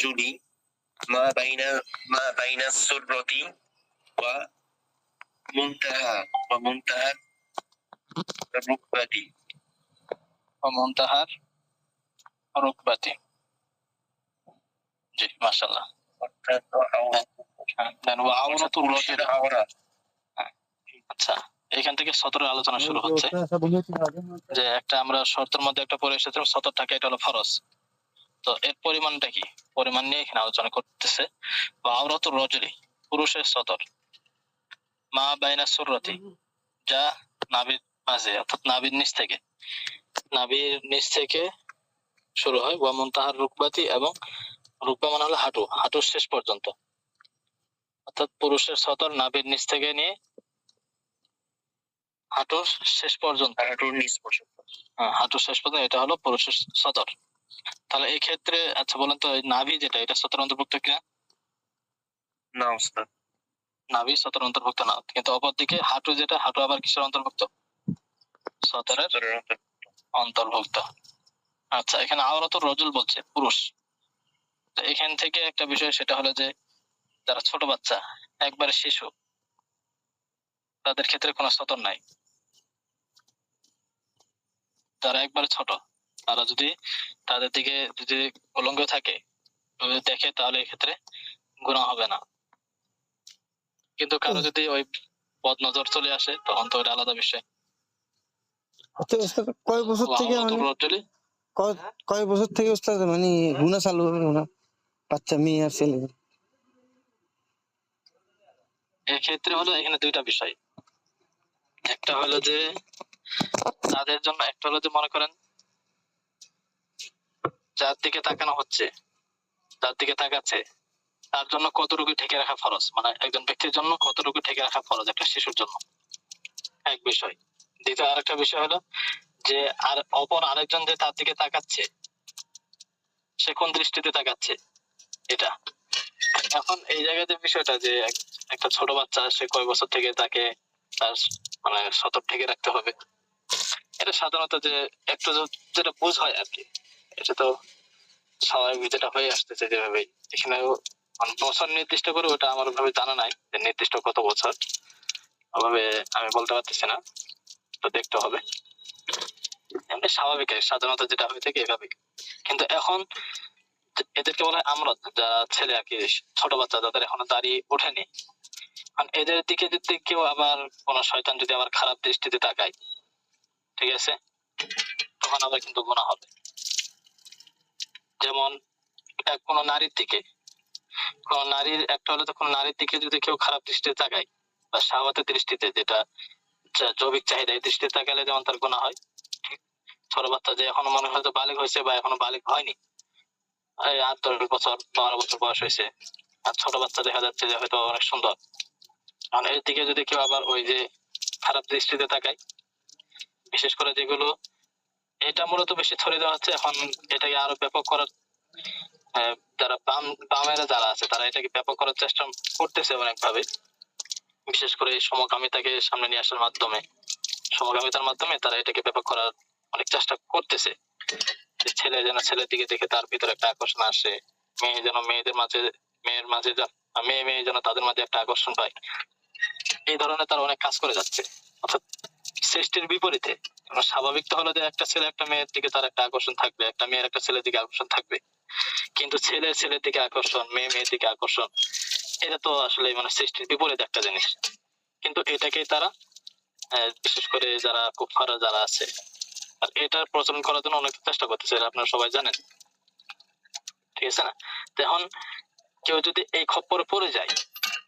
Julie মা বাইনা সুররতি ওয়া মুনতাহার রুকবাতি মুনতাহার রুকবাতি। জি মাশাআল্লাহ। অর্থাৎ আওরাতুর রজুল। আচ্ছা, এখান থেকে সতরের আলোচনা শুরু হচ্ছে। যে একটা আমরা শর্তের মধ্যে একটা পড়ে এসেছিলাম, সতর টাকা, এটা হলো ফরজ। তো এর পরিমাণটা কি, পরিমাণ নিয়ে এখানে আলোচনা করতেছে। আওরাতুর রজুলি, পুরুষের সতর, মা বাইনা সুররতি, যা নাভির মাঝে, অর্থাৎ নাভির নিচ থেকে, নাভির নিচ থেকে শুরু হয়। ওয়া মুনতাহার রুকবাতি, এবং রুকবা মানে হলো হাঁটু, হাঁটুর শেষ পর্যন্ত। অর্থাৎ পুরুষের সতর নাভির নিচ থেকে নিয়ে হাঁটুর শেষ পর্যন্ত, হাঁটুর নিচ পর্যন্ত। হাঁটুর শেষ পর্যন্ত, এটা হলো পুরুষের সতর। তাহলে এই ক্ষেত্রে আচ্ছা বলেন তো, নাভি যেটা, এটা সতর অন্তর্ভুক্ত কিনা? না ওস্তাদ, নাভি সতর অন্তর্ভুক্ত না, কিন্তু অপরদিকে হাঁটু যেটা, হাঁটু আবার কিসের অন্তর্ভুক্ত? সতরের অন্তর্ভুক্ত। আচ্ছা, এখানে আওরাতুর রজুল বলছে পুরুষ। তো এখান থেকে একটা বিষয়, সেটা হলো যে যারা ছোট বাচ্চা, একবারে শিশু, তাদের ক্ষেত্রে কোনো সতর নাই। যারা একবারে ছোট, তারা যদি তাদের দিকে যদি উলঙ্গ থাকে, যদি দেখে, তাহলে এক্ষেত্রে গুনাহ হবে না। কিন্তু কারো যদি ওই বদ নজর চলে আসে, তখন তো এটা আলাদা বিষয়। কয় বছর থেকে কয় বছর থেকে উস্তাদ মানে গুনাহ চালু হবে না বাচ্চা মেয়ে আর ছেলে? এক্ষেত্রে হলো এখানে দুইটা বিষয়। একটা হলো যে তাদের জন্য, একটা হলো যে মনে করেন যার দিকে তাকানো হচ্ছে, যার দিকে তাকাচ্ছে, তার জন্য কতটুকু ঠেকে রাখা ফরজ, মানে একজন ব্যক্তির জন্য কতটুকু ঠেকে রাখা ফরজ একটা শিশুর জন্য, এক বিষয়। দ্বিতীয় আরেকটা বিষয় হলো যে আর অপর আরেকজন যে তার দিকে তাকাচ্ছে, সে কোন দৃষ্টিতে তাকাচ্ছে, এটা। এখন এই জায়গায় যে বিষয়টা, যে একটা ছোট বাচ্চা, সে কয় বছর থেকে তাকে তার মানে সতর্ক থেকে রাখতে হবে, এটা সাধারণত যে একটু যেটা বুঝ হয় আর কি, এটা তো স্বাভাবিক যেটা হয়ে আসতেছে যেভাবে। এখানে বছর নির্দিষ্ট করে ওটা আমার ভাবে জানা নাই, যে নির্দিষ্ট কত বছর, ওভাবে আমি বলতে পারতেছি না, তো দেখতে হবে। এমনি স্বাভাবিক সাধারণত যেটা হয়ে থাকে এভাবে। কিন্তু এখন এদেরকে বলা হয় আমরত, যারা ছেলে আর কি, ছোট বাচ্চা যাদের এখনো দাড়ি ওঠেনি, এদের দিকে যদি কেউ আবার কোন শয়তান যদি আবার খারাপ দৃষ্টিতে তাকায়, ঠিক আছে, তখন আবার কিন্তু গুনাহ হবে। যেমন কোন নারীর দিকে, কোন নারীর একটা হলো, তো কোন নারীর দিকে যদি কেউ খারাপ দৃষ্টিতে তাকায়, বা শাহওয়াতের দৃষ্টিতে, যেটা জৈবিক চাহিদা, এই দৃষ্টিতে তাকালে যেমন তার গুনাহ হয়। ছোট বাচ্চা যে এখনো মনে হয়তো বালিগ হয়েছে, বা এখনো বালিগ হয়নি, 8-10 বছর 12 বছর বয়স হয়েছে, আর ছোট বাচ্চা দেখা যাচ্ছে যে হয়তো অনেক সুন্দর, আর এর দিকে যদি কেউ আবার ওই যে খারাপ দৃষ্টিতে তাকায়, বিশেষ করে যেগুলো, এটা মূলত বেশি ছড়িয়ে দেওয়া হচ্ছে এখন, এটাকে আরো ব্যাপক করার, যারা বামেরা যারা আছে, তারা এটাকে ব্যাপক করার চেষ্টা করতেছে অনেকভাবে। বিশেষ করে সমকামিতাকে সামনে নিয়ে আসার মাধ্যমে, সমকামিতার মাধ্যমে তারা এটাকে ব্যাপক করার অনেক চেষ্টা করতেছে। ছেলে যেন ছেলের দিকে দেখে তার ভিতরে একটা আকর্ষণ আসে, মেয়ে যেন মেয়েদের মাঝে, মেয়ের মাঝে মেয়ে যেন তাদের মাঝে একটা আকর্ষণ পায়। এই ধরনের তারা অনেক কাজ করে যাচ্ছে, অর্থাৎ সৃষ্টির বিপরীতে। স্বাভাবিক তো হলো যে একটা ছেলে একটা মেয়ের দিকে তার একটা আকর্ষণ থাকবে, একটা মেয়ের একটা ছেলের দিকে আকর্ষণ থাকবে, কিন্তু ছেলে ছেলের দিকে আকর্ষণ, মেয়ে মেয়ের দিকে আকর্ষণ, এটা তো আসলে মানে সৃষ্টির বিপরীত একটা জিনিস। কিন্তু এটাকে তারা বিশেষ করে যারা কুফাররা যারা আছে, আর এটার প্রচলন করার জন্য অনেক চেষ্টা করতেছে, আপনারা সবাই জানেন, ঠিক আছে না? এখন কেউ যদি এই খপ্পরে পড়ে যায়,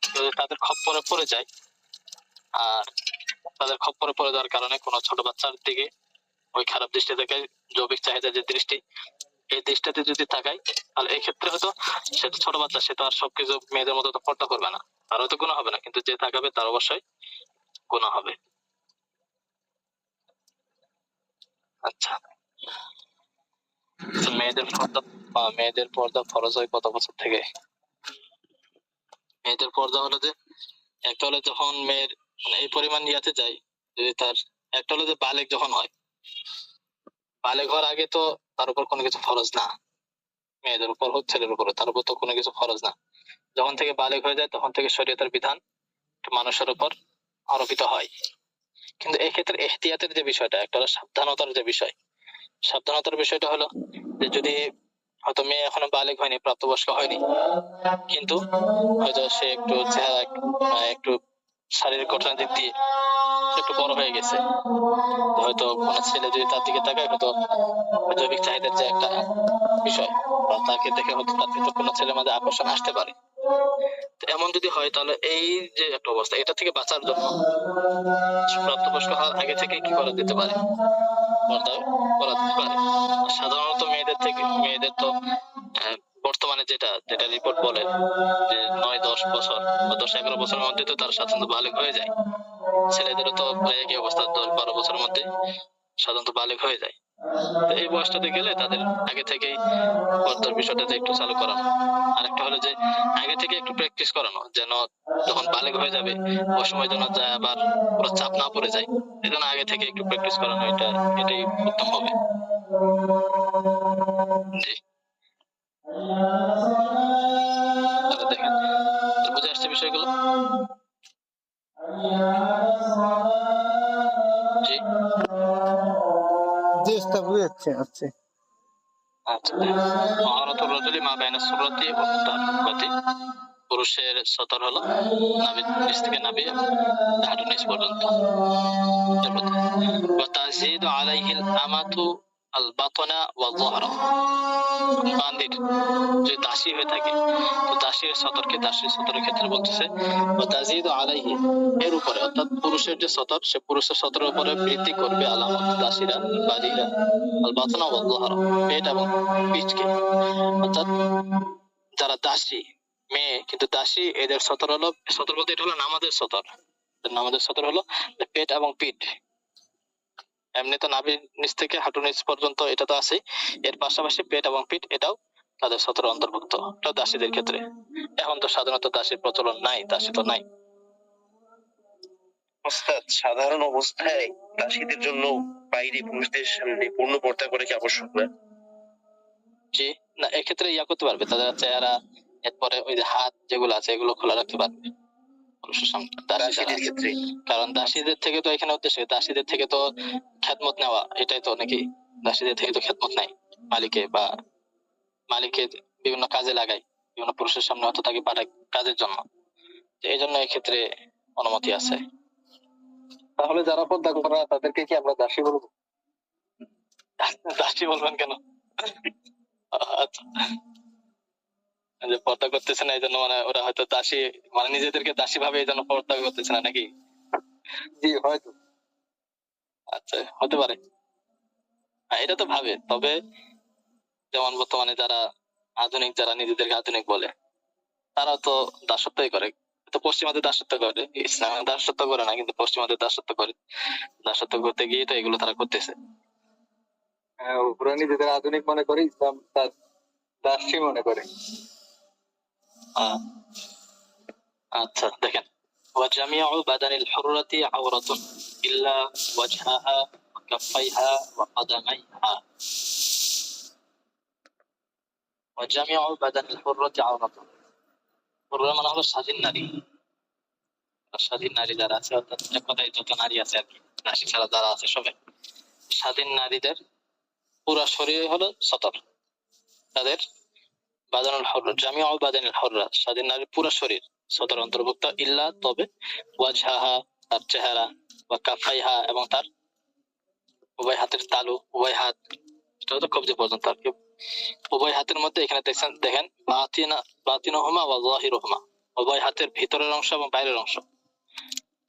কেউ যদি তাদের খপ্পরে পড়ে যায়, আর তাদের খপ্পরে পড়ে যাওয়ার কারণে কোনো ছোট বাচ্চার দিকে ওই খারাপ দৃষ্টি থেকে, জৈবিক চাহিদা যে দৃষ্টি, এই দৃষ্টিতে যদি তাকায়, তাহলে এই ক্ষেত্রে হয়তো সে তো ছোট বাচ্চা, সে তো আর সবকিছু মেয়েদের মতো তো পর্দা করবে না, তার হয়তো গুনাহ হবে না, কিন্তু যে তাকাবে তার অবশ্যই গুনাহ হবে। আচ্ছা, মেয়েদের পর্দা ফরজ হয় কত বছর থেকে? মেয়েদের পর্দা হলো যে, একটা হলো যখন মেয়ের মানে এই পরিমাণ ইয়াতে যায়, যদি তার, একটা হলো যে বালেগ যখন হয়, বালেগ হওয়ার আগে তো তার উপর কোনো কিছু ফরজ না, মেয়েদের উপর হোক ছেলের উপর, তার উপর তো কোনো কিছু ফরজ না। যখন থেকে বালেগ হয়ে যায় তখন থেকে শরীয়তের বিধান মানুষের উপর আরোপিত হয়। কিন্তু এক্ষেত্রে এহতিয়াতের যে বিষয়টা, একটা হলো সাবধানতার যে বিষয়। সাবধানতার বিষয়টা হলো যে যদি হয়তো মেয়ে এখনো বালেগ হয়নি, প্রাপ্তবয়স্ক হয়নি, কিন্তু হয়তো সে একটু চেহারা একটু শারীরিক গঠনের দিক দিয়ে সে একটু বড় হয়ে গেছে, হয়তো কোনো ছেলে যদি তার দিকে তাকায়, হয়তো জৈবিক চাহিদার যে একটা বিষয়, বা তাকে দেখে হয়তো তার ভিতর কোনো ছেলের মধ্যে আকর্ষণ আসতে পারে। তো এমন যদি হয় তাহলে এই যে একটা অবস্থা, এটা থেকে বাঁচার জন্য প্রাপ্তবয়স্ক হওয়ার আগে থেকে কি করা যেতে পারে, পর্দা করা যেতে পারে। আর সাধারণত মেয়েদের তো আহ, বর্তমানে যেটা যেটা রিপোর্ট বলে যে 9-10 বছর বা 10-11 বছরের মধ্যে তো তার সাধারণত বালেগ হয়ে যায়। ছেলেদেরও তো প্রায় একই অবস্থা, 10-12 বছরের মধ্যে সাধারণত বালেগ হয়ে যায়। তো এই বয়সটাতে গেলে তাদের আগে থেকেই পর্দার বিষয়টাতে একটু চালু করানো। আরেকটা হলো যে আগে থেকে একটু প্র্যাকটিস করানো, যেন যখন বালেগ হয়ে যাবে ওই সময় যেন যায় আবার পুরো চাপ না পড়ে যায়, এই জন্য আগে থেকে একটু প্র্যাকটিস করানো, এটাই উত্তম হবে। জি, তাহলে দেখেন, তো বুঝে আসছে বিষয়গুলো? জি, জি ওস্তাদ বুঝে যাচ্ছে আচ্ছা। আচ্ছা। মহারাতুর রাজুলি মা বাইনা সুরতি ওয়া মুতাররুবাতি, পুরুষের সতর হলো নাভির নিচ থেকে নাভি এবং হাঁটুর নিচ পর্যন্ত। ওয়া তাজিদু আলাইহিল আমাতু আল বাতনা ওয়া যহরা, বান্দির যদি দাসী হয়ে থাকে তো দাসীর সতরের ক্ষেত্রে বলতেছে ওয়া তাজিদু আলাইহি, এর উপরে, অর্থাৎ পুরুষের যে সতর, সে পুরুষের সতরের উপরে বৃদ্ধি করবে আলামত দাসীরা বালিরা আল বাতনা ওয়া যহরা, পেট এবং পিঠকে। অর্থাৎ যারা দাসী মেয়ে কিন্তু দাসী, এদের সতর হলো, সতর বলতে এটা হলো নামাজের সতর। নামাজের সতর হলো পেট এবং পিঠ। এমনি তো নাভির নিচ থেকে হাঁটুর নিচ পর্যন্ত এটা তো আছে, এর পাশাপাশি পেট এবং পিঠ এটাও তাদের সতর অন্তর্ভুক্ত, এটা দাসীদের ক্ষেত্রে। এখন তো সাধারণত দাসীর প্রচলন নাই, দাসী তো নাই। ওস্তাদ, সাধারণ অবস্থায় দাসীদের জন্য বাইরে পুরুষদের সামনে পূর্ণ পর্দা করে কি আবশ্যক না? জি, না এক্ষেত্রে ইয়া করতে পারবে, তাদের চেহারা, এরপরে ওই যে হাত যেগুলো আছে এগুলো খোলা রাখতে পারবে পুরুষের সামনে, দাসী যারা দাসীদের আছে। ক্ষেত্রে কারণ দাসীদের থেকে তো এখানে উদ্দেশ্য, দাসীদের থেকে তো খেদমত নেওয়া, এটাই তো নাকি, দাসীদের থেকে তো খেদমত নাই মালিকে বিভিন্ন কাজে লাগায়, বিভিন্ন পুরুষের সামনে হয়তো তাকে পাঠায় কাজের জন্য, তো এই জন্য এক্ষেত্রে অনুমতি আছে। তাহলে যারা পর্দা করে না তাদেরকে কি আমরা দাসী বলবো? দাসী বলবেন কেন? আচ্ছা, যে পর্দা করতেছে না এই জন্য মানে ওরা হয়তো দাসী, মানে নিজেদেরকে দাসী ভাবে এই জন্য পর্দা করতেছে না নাকি? জি হয়তো। আচ্ছা, হতে পারে। হ্যাঁ, এটা তো ভাবে, তবে যেমন বর্তমানে যারা আধুনিক, যারা নিজেদেরকে আধুনিক বলে, তারাও তো দাসত্বই করে। তো পশ্চিমাদের দাসত্ব করে, ইসলাম দাসত্ব করে না, কিন্তু পশ্চিমাদের দাসত্ব করে। দাসত্ব করতে গিয়ে তো এগুলো তারা করতেছে। হ্যাঁ, ওরা নিজেদের আধুনিক মনে করে, ইসলাম তার দাসী মনে করে। আহ, আচ্ছা দেখেন, وجميع بدن الحرة عورة إلا وجهها وكفيها وقدميها। وجميع بدن الحرة عورة، حرة মানে হলো স্বাধীন নারী। স্বাধীন নারী যারা আছে, অর্থাৎ এক কথায় যত নারী আছে আর কি, দাসী ছাড়া যারা আছে সবাই স্বাধীন নারীদের পুরা শরীর হলো সতর, তাদের বাদানুল হররা, জামিউ বাদানুল হররা, স্বাধীন নারীর পুরো শরীর সতর অন্তর্ভুক্ত, ইল্লা তবে, ওয়াজহাহা তার চেহারা, ওয়া কাফাইহা এবং তার উভয় হাতের তালু, উভয় হাত, এটা তো কবজি পর্যন্ত আর কি। উভয় হাতের মধ্যে এখানে দেখেন বাতিনহুমা ওয়া যাহিরুহুমা, উভয় হাতের ভিতরের অংশ এবং বাইরের অংশ,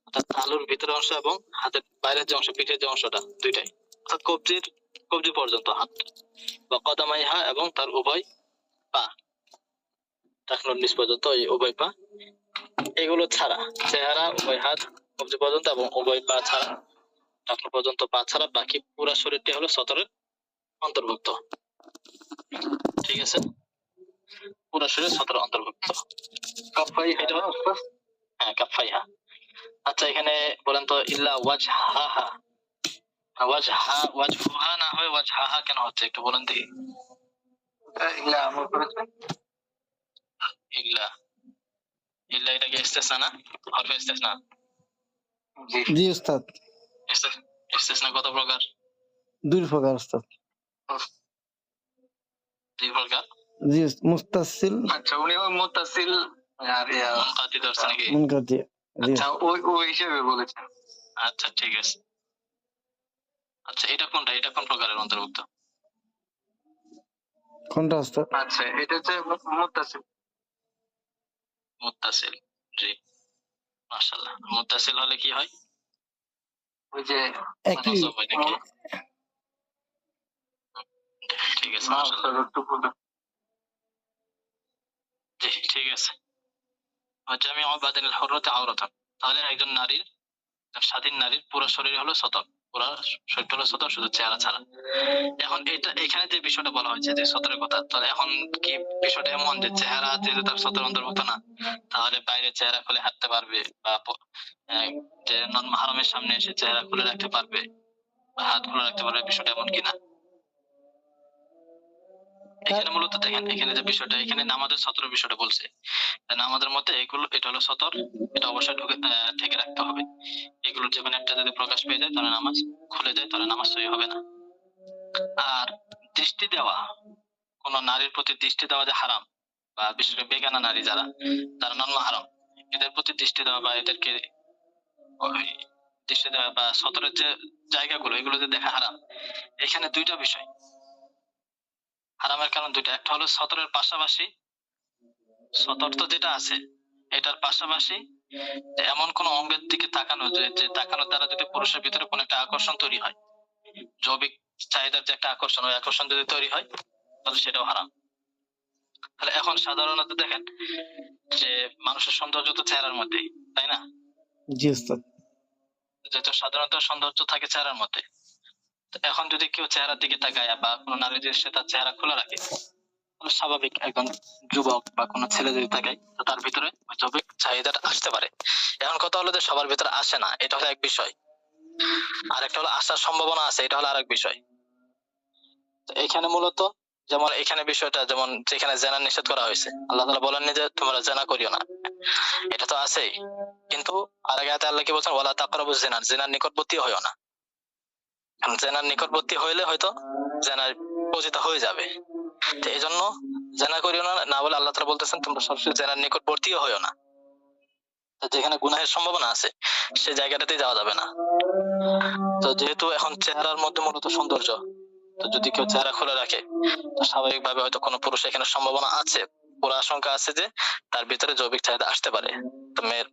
অর্থাৎ তালুর ভিতরের অংশ এবং হাতের বাইরের যে অংশ, পিঠের যে অংশটা, দুইটাই, অর্থাৎ কবজি পর্যন্ত হাত, বা কদামাইহা এবং তার উভয় পা, টাকনুর নিচ পর্যন্ত এই উভয় পা, এগুলো ছাড়া চেহারা, উভয় হাত, কবজি পর্যন্ত এবং উভয় পা ছাড়া, টাকনু পর্যন্ত পা ছাড়া বাকি পুরো শরীরটি হলো সতরের অন্তর্ভুক্ত। ঠিক আছে, পুরো শরীর সতরের অন্তর্ভুক্ত। এটা হ্যাঁ, কাফাইহা। আচ্ছা, এখানে বলেন তো ইল্লা ওয়াজহাহা, ওয়াজহুহা না হয় ওয়াজহাহা কেন হচ্ছে একটু বলেন দেখি। ইল্লা আমল করেছে। ইল্লা, ইল্লা এটা কি ইস্তেসনা না? হরফে ইস্তেসনা। জি জি উস্তাদ, ইস্তেসনা কত প্রকার? দুই প্রকার উস্তাদ। দুই প্রকার। জি মুস্তাসিল আচ্ছা উনি ওই মুতাসিল আর মুনকাতি ধরছে নাকি? মুনকাতি। জি আচ্ছা ওই হিসেবে বলেছেন। আচ্ছা ঠিক আছে। আচ্ছা এটা কোনটা, এটা কোন প্রকারের অন্তর্ভুক্ত? কোনটা উস্তাদ? আচ্ছা এটা হচ্ছে মুতাসিল। মুত্তাসিল। জি মাশাআল্লাহ। মুত্তাসিল হলে কি হয়? ওই যে একই নজব হয় নাকি? ঠিক আছে মাশাআল্লাহ। জি ঠিক আছে। জামিউ বাদানিল হুররাতি আওরাতান, তাহলে একজন নারীর, স্বাধীন নারীর পুরো শরীর হলো সতর, পুরো শরীর হলো সতর, শুধু চেহারা ছাড়া। এখন এটা এখানে যে বিষয়টা বলা হয়েছে যে সতরের কথা, তাহলে এখন কি বিষয়টা এমন যে চেহারা যেহেতু তার সতর অন্তর্ভুক্ত না, তাহলে বাইরে চেহারা খুলে হাঁটতে পারবে বা যে নন মাহরমের সামনে এসে চেহারা খুলে রাখতে পারবে বা হাত খুলে রাখতে পারবে, বিষয়টা এমন কিনা? এখানে মূলত দেখেন, এখানে যে বিষয়টা, এখানে নামাজের সতরের বিষয়টা বলছে। নামাজের মধ্যে এগুলো, এটা হলো সতর, এটা অবশ্যই ঢেকে রাখতে হবে। এগুলোর যে কোনো একটা যদি প্রকাশ পেয়ে যায় তাহলে নামাজ খুলে যায়, তাহলে নামাজ সহি হবে না। আর দৃষ্টি দেওয়া, কোন নারীর প্রতি দৃষ্টি দেওয়া যে হারাম, বা বিশেষ করে বেগানা নারী যারা, তারা নন মাহরম, এদের প্রতি দৃষ্টি দেওয়া বা এদেরকে ওই দৃষ্টি দেওয়া বা সতরের যে জায়গাগুলো, এগুলো যে দেখা হারাম। এখানে দুইটা বিষয়, হারামের কারণ দুইটা। একটা হলো সতরের পাশাপাশি, সতর তো যেটা আছে এটার পাশাপাশি এমন কোন অঙ্গের দিকে তাকানো, যে তাকানোর দ্বারা যদি পুরুষের ভিতরে কোন একটা আকর্ষণ তৈরি হয়, জৈবিক চাহিদার যে একটা আকর্ষণ, ওই আকর্ষণ যদি তৈরি হয় তাহলে সেটাও হারাম। তাহলে এখন সাধারণত দেখেন যে মানুষের সৌন্দর্য তো চেহারার মধ্যেই, তাই না? জি উস্তাদ। যেহেতু সাধারণত সৌন্দর্য থাকে চেহারার মধ্যে, তো এখন যদি কেউ চেহারার দিকে তাকায় বা কোনো নারী যদি সে তার চেহারা খোলা রাখে, তাহলে স্বাভাবিক একজন যুবক বা কোনো ছেলে যদি তাকায়, তো তার ভিতরে ওই জৈবিক চাহিদাটা আসতে পারে। এখন কথা হলো যে সবার ভিতরে আসে না, এটা হলো এক বিষয়। আর একটা হলো আসার সম্ভাবনা আছে, এটা হলো আরেক বিষয়। তো এখানে মূলত যেমন এখানে বিষয়টা, যেমন যেখানে জেনা নিষেধ করা হয়েছে, আল্লাহ তাআলা বলেননি যে তোমরা জেনা করিও না, এটা তো আছেই। কিন্তু আর আগে আয়াতে আল্লাহ কি বলছেন, ওয়ালা তাকরাবুজ জিনা, জিনার নিকটবর্তী হইও না। কারণ জেনার নিকটবর্তী হইলে হয়তো জেনার পতিত হয়ে যাবে। তো এই জন্য জেনা করিও না না বলে আল্লাহ তাআলা বলতেছেন তোমরা সবসময় জেনার নিকটবর্তীও হইও না। তো যেখানে গুনাহের সম্ভাবনা আছে সে জায়গাটাতে যাওয়া যাবে না। তো যেহেতু এখন চেহারার মধ্যে মূলত সৌন্দর্য, তো যদি কেউ চেহারা খুলে রাখে, তো স্বাভাবিকভাবে হয়তো কোনো পুরুষ এখানে সম্ভাবনা আছে, পুরো আশঙ্কা আছে যে তার ভিতরে জৈবিক চাহিদা আসতে পারে। তো মেয়ের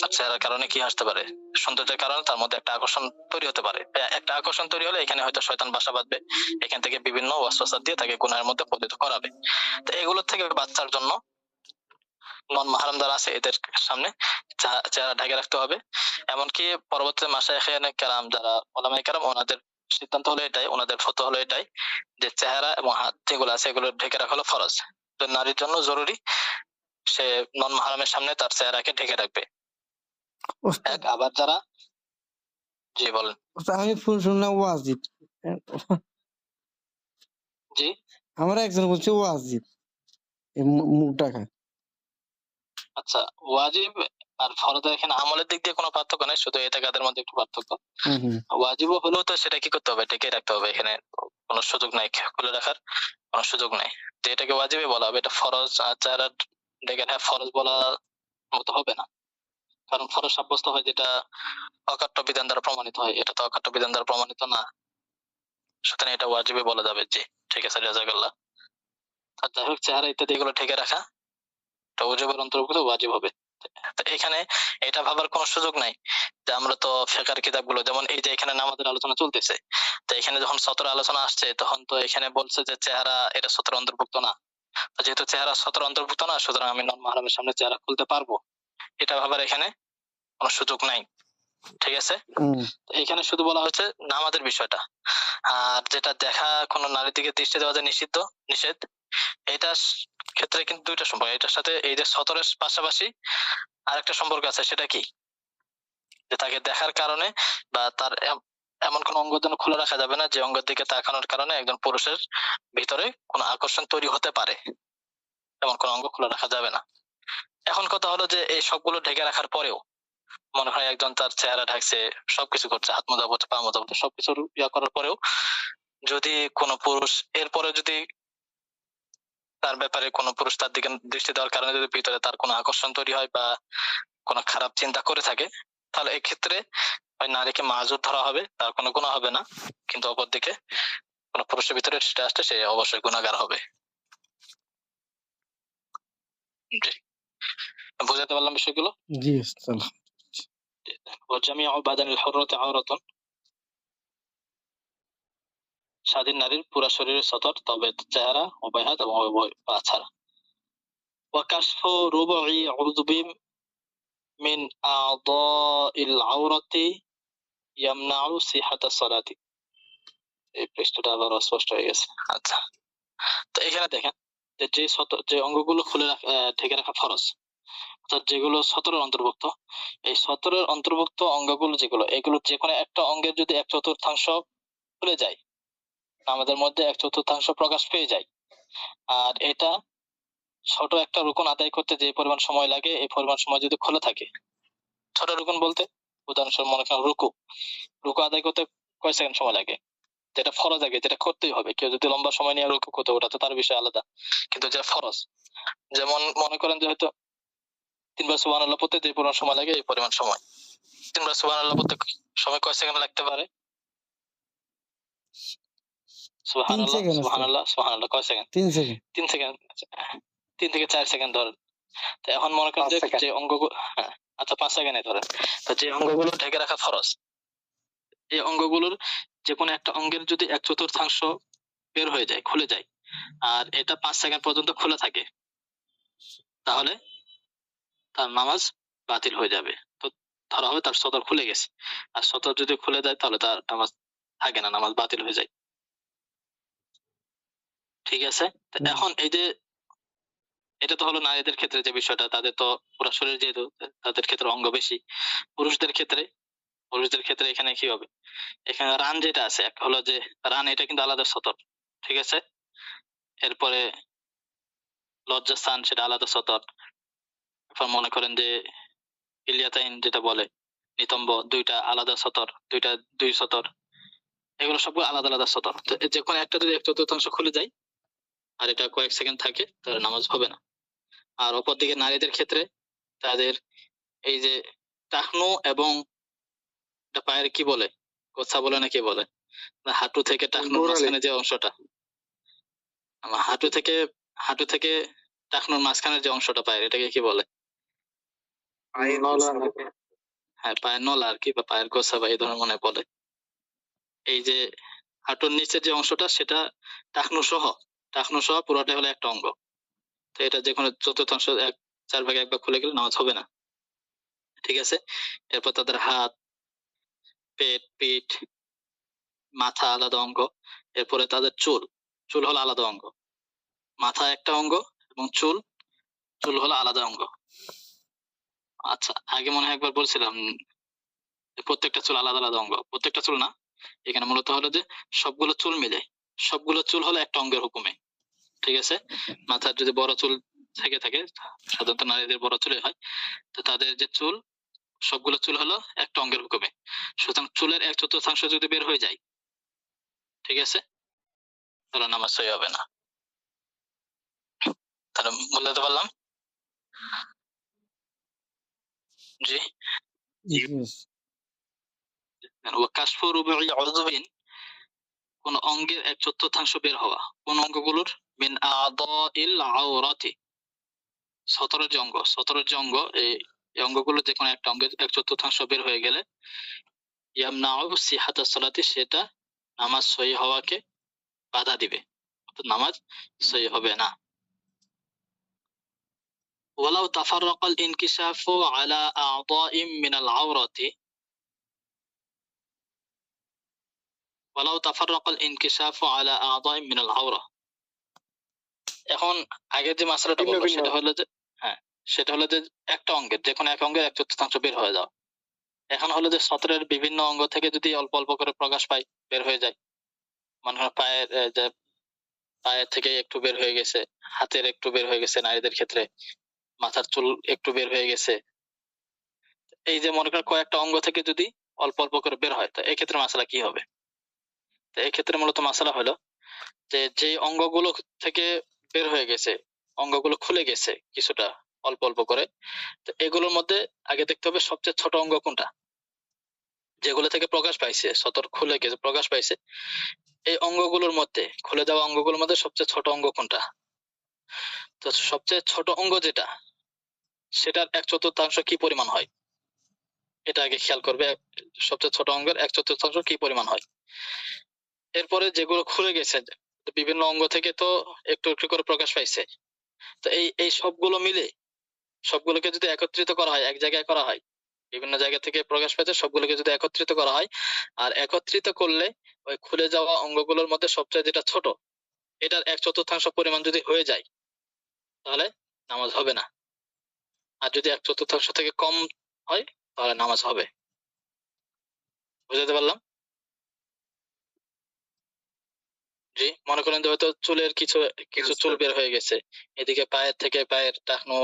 তার চেহারার কারণে কি আসতে পারে, সৌন্দর্যের কারণে তার মধ্যে একটা আকর্ষণ তৈরি হতে পারে। একটা আকর্ষণ তৈরি হলে এখানে হয়তো শয়তান বাসা বাঁধবে, এখান থেকে বিভিন্ন ওয়াসওয়াসা দিয়ে তাকে গুনাহের মধ্যে পতিত করাবে। তো এগুলোর থেকে বাচ্চার জন্য নন মাহরাম যারা আছে এদের সামনে চেহারা ঢেকে রাখতে হবে। এমনকি পরবর্তীতে মাশায়েখে কেরাম যারা ওলামায়ে কেরাম, ওনাদের সিদ্ধান্ত হলো এটাই, ওনাদের ফতোয়া হলো এটাই যে চেহারা এবং হাত যেগুলো আছে এগুলো ঢেকে রাখা হলো ফরজ। তো নারীর জন্য জরুরি সে নন মাহরামের সামনে তার চেহারাকে ঢেকে রাখবে। উস্তাদ, আবার যারা, জি বলেন। উস্তাদ, আমি শুনলাম ওয়াজিব। জি আমার একজন বলছে ওয়াজিব এই মুখ ঢাকা। আচ্ছা, ওয়াজিব আর ফরজের এখানে আমলের দিক দিয়ে কোনো পার্থক্য নাই, শুধু এতেকাদের মধ্যে একটু পার্থক্য। ওয়াজিব হলেও তো সেটা কি করতে হবে, ঢেকে রাখতে হবে, এখানে কোনো সুযোগ নাই খুলে রাখার, কোনো সুযোগ নাই। তো এটাকে ওয়াজিবই বলা হবে। এটা ফরজ আর চেহারা ঢেকে রাখা ফরজ বলা মতো হবে না, কারণ ফরজ সাব্যস্ত হয় যেটা অকাট্য বিধান দ্বারা প্রমাণিত হয়, এটা তো অকাট্য বিধান দ্বারা প্রমাণিত না, সুতরাং এটা ওয়াজিবই বলা যাবে। জি ঠিক আছে, জাযাকাল্লাহ। আর যাই হোক, চেহারা ইত্যাদি এগুলো ঢেকে রাখা এটা ওয়াজিবের অন্তর্ভুক্ত, ওয়াজিব হবে। তো এখানে এটা ভাবার কোনো সুযোগ নাই যে আমরা তো ফিকহের কিতাবগুলো, যেমন এই যে এখানে নামাজের আলোচনা চলতেছে, তো এখানে যখন সতর আলোচনা আসছে তখন তো এখানে বলছে যে চেহারা এটা সতর অন্তর্ভুক্ত না। তো যেহেতু চেহারা সতর অন্তর্ভুক্ত না, সুতরাং আমি নন মাহরামের সামনে চেহারা খুলতে পারবো, এটা ভাবার এখানে কোনো সুযোগ নাই। ঠিক আছে, এখানে শুধু বলা হচ্ছে নামাজের বিষয়টা। আর যেটা দেখা, কোন নারীর দিকে দৃষ্টি দেওয়া যে নিষিদ্ধ, নিষেধ, এটার ক্ষেত্রে কিন্তু দুইটা সম্পর্ক। এটার সাথে এই যে সতরের পাশাপাশি আরেকটা সম্পর্ক আছে, সেটা কি, যে তাকে দেখার কারণে বা তার এমন কোন অঙ্গ যেন খুলে রাখা যাবে না যে অঙ্গের দিকে তাকানোর কারণে একজন পুরুষের ভিতরে কোনো আকর্ষণ তৈরি হতে পারে, এমন কোন অঙ্গ খুলে রাখা যাবে না। এখন কথা হলো যে এই সবগুলো ঢেকে রাখার পরেও মনে হয় একজন তার চেহারা ঢাকছে, সবকিছু করছে, হাত মোজা পড়ছে, পা মোজা পড়ছে, সবকিছু ইয়া করার পরেও যদি কোনো পুরুষ এরপরে যদি তার ব্যাপারে কোনো পুরুষ তার দিকে দৃষ্টি দেওয়ার কারণে যদি ভিতরে তার কোনো আকর্ষণ তৈরি হয় বা কোনো খারাপ চিন্তা করে থাকে, তাহলে এক্ষেত্রে ওই নারীকে মাযুর ধরা হবে, তার কোনো গুনাহ হবে না। কিন্তু অপরদিকে কোনো পুরুষের ভিতরে সেটা আসলে সে অবশ্যই গুনাহগার হবে। জি, বুঝাতে পারলাম বিষয়গুলো? জি উস্তাদ। وجميع بدن الحرة عورة, স্বাধীন নারীর পুরা শরীরের সতর, তবে চেহারা, উভয় হাত এবং উভয় পা ছাড়া। وكشف ربع عضو من أعضاء العورة يمنع صحة الصلاة. এই পৃষ্ঠাটা আবার অস্পষ্ট হয়ে গেছে। আচ্ছা, তো এখানে দেখেন যে অঙ্গগুলো ঢেকে রাখা ফরজ, অর্থাৎ যেগুলো সতরের অন্তর্ভুক্ত, এই সতরের অন্তর্ভুক্ত অঙ্গগুলো যেগুলো, এগুলো যে কোনো একটা অঙ্গের যদি 1/4 খুলে যায়, আমাদের মধ্যে 1/4 প্রকাশ পেয়ে যায়, আর এটা ছোট একটা রুকন আদায় করতে যে পরিমাণ সময় লাগে, এই পরিমাণ সময় যদি খোলা থাকে, ছোট রুকন বলতে উদাহরণস্বরূপ মনে করেন রুকু আদায় করতে কয় সেকেন্ড সময় লাগে, যেটা ফরজ আগে, যেটা করতেই হবে। কেউ যদি লম্বা সময় নিয়ে রুকু করতে, ওটা তো তার বিষয় আলাদা, কিন্তু যে ফরজ, যেমন মনে করেন যে হয়তো 3 বার সুবহানাল্লাহ পড়তে যে পরিমাণ সময় লাগে, এই পরিমাণ সময় 3 বার সুবহানাল্লাহ পড়তে সময় কয় সেকেন্ড লাগতে পারে? 3 সুবহানাল্লাহ সেকেন্ড উস্তাদ। সুবহানাল্লাহ সুবহানাল্লাহ কয় সেকেন্ড? 3 সেকেন্ড। 3 সেকেন্ড। 3 থেকে 4 সেকেন্ড ধরেন। তো এখন মনে করেন 5 যে সেকেন্ড। যে অঙ্গগুলো, হ্যাঁ আচ্ছা 5 সেকেন্ডে ধরেন, তো যে অঙ্গগুলো ঢেকে রাখা ফরজ, এই অঙ্গগুলোর যে কোনো একটা অঙ্গের যদি 1/4 বের হয়ে যায়, খুলে যায়, আর এটা 5 সেকেন্ড পর্যন্ত খোলা থাকে, তাহলে তার নামাজ বাতিল হয়ে যাবে। তো ধরা হবে তার সতর খুলে গেছে, আর সতর যদি খুলে যায় তাহলে তার নামাজ থাকে না, নামাজ বাতিল হয়ে যায়। ঠিক আছে, তো এখন এই যে এটা তো হলো নারীদের ক্ষেত্রে যে বিষয়টা, তাদের তো পুরো শরীর যেহেতু, তাদের ক্ষেত্রে অঙ্গ বেশি। পুরুষদের ক্ষেত্রে এখানে কি হবে, এখানে রান যেটা আছে, এক হলো যে রান, এটা কিন্তু আলাদা সতর, ঠিক আছে। এরপরে লজ্জাস্থান, সেটা আলাদা সতর। এরপর মনে করেন যে ইলিয়াতাইন যেটা বলে, নিতম্ব, দুইটা আলাদা সতর, দুই সতর, এগুলো সবগুলো আলাদা আলাদা সতর। তো যে কোনো একটা যদি 1/4 খুলে যায় আর এটা কয়েক সেকেন্ড থাকে, তাহলে নামাজ হবে না। আর অপরদিকে নারীদের ক্ষেত্রে তাদের এই যে টাকনু এবং এটা পায়ের কি বলে, কোসা বলে না কি বলে, হাঁটু থেকে টাকনুর গোড়ালি। মাঝখানে যে অংশটা, হাঁটু থেকে টাকনুর মাঝখানের যে অংশটা পায়ের, এটাকে কি বলে? পায়ের নলা গোছা নাকি? হ্যাঁ, পায়ের নলা আর কি, বা পায়ের গোসা, বা এই ধরনের মনে বলে। এই যে হাঁটুর নিচের যে অংশটা, সেটা টাকনু সহ পুরোটাই হলো একটা অঙ্গ। তো এটা যে কোনো 4/4 খুলে গেলে নামাজ হবে না, ঠিক আছে। এরপর তাদের হাত, পেট, পিঠ, মাথা আলাদা অঙ্গ। এরপরে তাদের চুল হলো আলাদা অঙ্গ। মাথা একটা অঙ্গ এবং চুল হলো আলাদা অঙ্গ। আচ্ছা, আগে মনে হয় একবার বলছিলাম যে প্রত্যেকটা চুল আলাদা আলাদা অঙ্গ, প্রত্যেকটা চুল না, এখানে মূলত হলো যে সবগুলো চুল হলো একটা অঙ্গের হুকুমে, ঠিক আছে। মাথার যদি বড় চুল থেকে থাকে, সাধারণত নারীদের বড় চুলে হয়, তো তাদের যে সবগুলো চুল হলো একটা অঙ্গের হুকুমে। সুতরাং চুলের 1/4 যদি বের হয়ে যায়, ঠিক আছে, তাহলে নামাজ সহি হবে না। তাহলে বলতে পারলাম? জি। জি উস্তাদ। কাশফু রুবুই উযবিন, কোন অঙ্গের 1/4 বের হওয়া, কোন অঙ্গগুলোর? মিন আদাইল আওরাতি, সতরের যে অঙ্গ, এই অঙ্গগুলো যে কোনো একটা অঙ্গের 1/4 বের হয়ে গেলে, ইয়ামনাউ সিহাতাস সালাতি, সেটা নামাজ সহি হওয়াকে বাধা দিবে, অর্থাৎ নামাজ সহি হবে না। ওয়ালাউ তাফাররাকাল ইনকিশাফু আলা আ'দাইম মিনাল আওরাতি, ওয়ালাউ তাফাররাকাল ইনকিশাফু আলা আ'দাইম মিনাল আওরা। এখন আগের যে মাসলাটা ভিন্ন বলবো ভিন্ন। সেটা হলো যে, হ্যাঁ, সেটা হলো যে একটা অঙ্গের, যে কোনো এক অঙ্গের 1/4 বের হয়ে যাওয়া। এখন হলো যে সতরের বিভিন্ন অঙ্গ থেকে যদি অল্প অল্প করে প্রকাশ পায়, বের হয়ে যায়, মনে হয় পায়ের যে পায়ের থেকে একটু বের হয়ে গেছে, হাতের একটু বের হয়ে গেছে নারীদের ক্ষেত্রে, মাথার চুল একটু বের হয়ে গেছে, এই যে মনে করেন কয়েকটা অঙ্গ থেকে যদি অল্প অল্প করে বের হয়, তো এই ক্ষেত্রে মাসালা কি হবে? তো এই ক্ষেত্রে মূলত মাসালা হলো যে যে অঙ্গগুলো থেকে বের হয়ে গেছে, অঙ্গগুলো খুলে গেছে কিছুটা অল্প অল্প করে, তো এগুলোর মধ্যে আগে দেখতে হবে সবচেয়ে ছোট অঙ্গ কোনটা, যেগুলো থেকে প্রকাশ পাইছে, সতর খুলে গেছে প্রকাশ পাইছে, এই অঙ্গগুলোর মধ্যে, খুলে যাওয়া অঙ্গগুলোর মধ্যে সবচেয়ে ছোট অঙ্গ কোনটা? তো সবচেয়ে ছোট অঙ্গ যেটা, সেটার 1/4 কি পরিমাণ হয়, এটা আগে খেয়াল করবে। সবচেয়ে ছোট অঙ্গের 1/4 কি পরিমাণ হয়। এরপরে যেগুলো খুলে গেছে, বিভিন্ন অঙ্গ থেকে তো একটু একটু করে প্রকাশ পাইছে, তো এই এই সবগুলো মিলে, সবগুলোকে যদি একত্রিত করা হয়, এক জায়গায় করা হয়, বিভিন্ন জায়গা থেকে প্রকাশ পাইছে সবগুলোকে যদি একত্রিত করা হয়, আর একত্রিত করলে ওই খুলে যাওয়া অঙ্গগুলোর মধ্যে সবচেয়ে যেটা ছোট, এটার 1/4 পরিমাণ যদি হয়ে যায়, তাহলে নামাজ হবে না। আর যদি 1/4 থেকে কম হয়, তাহলে নামাজ হবে। বুঝাতে পারলাম? জি, মনে করেন যে হয়তো চুলের কিছু কিছু চুল বের হয়ে গেছে, এদিকে পায়ের থেকে, পায়ের টাকনো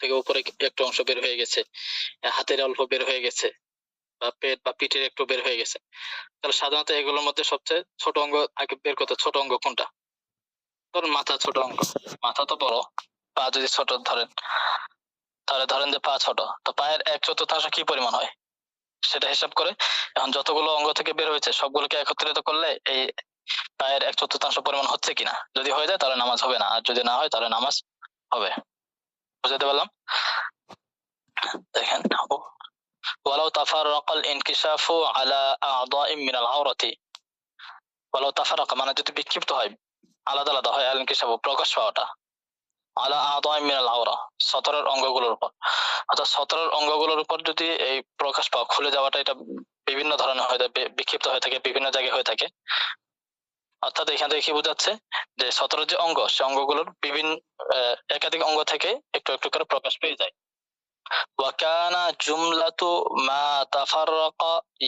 থেকে উপরে একটু অংশ বের হয়ে গেছে, হাতের অল্প বের হয়ে গেছে, বা পেট বা পিঠের একটু বের হয়ে গেছে, তাহলে সাধারণত এগুলোর মধ্যে সবচেয়ে ছোট অঙ্গ আগে বের করতে, ছোট অঙ্গ কোনটা? ধরুন মাথা ছোট অঙ্গ, মাথা তো বড়, পা যদি ছোট ধরেন, তাহলে ধরেন যে পা ছোট, তো পায়ের 1/4 কি পরিমাণ হয় সেটা হিসাব করে, এখন যতগুলো অঙ্গ থেকে বের হয়েছে সবগুলোকে একত্রিত করলে এই পায়ের 1/4 পরিমাণ হচ্ছে কিনা, যদি হয়ে যায় তাহলে নামাজ হবে না, আর যদি না হয় তাহলে নামাজ হবে। বুঝতে পারলাম? দেখেন, ওয়ালাউ তাফাররাকাল ইনকিশাফু আলা আ'দাইম মিনাল আওরাতি, ওয়ালাউ তাফাররাকা মানে যদি বিক্ষিপ্ত হয়, আলাদা আলাদা হয়, আল ইনকিশাফু প্রকাশ পাওয়াটা, আলা আ'দাইম মিনাল আওরা সতরের অঙ্গগুলোর উপর, অর্থাৎ সতরের অঙ্গগুলোর উপর যদি এই প্রকাশ পাওয়া, খুলে যাওয়াটা, এটা বিভিন্ন ধরনের হয়ে থাকে, বিক্ষিপ্ত হয়ে থাকে, বিভিন্ন জায়গায় হয়ে থাকে। অর্থাৎ এখান থেকে কি বোঝাচ্ছে যে সতেরো যে অঙ্গ, সে অঙ্গগুলোর বিভিন্ন একাধিক অঙ্গ থেকে একটু একটু করে প্রকাশ পেয়ে যায়। وكان جملة ما تفرق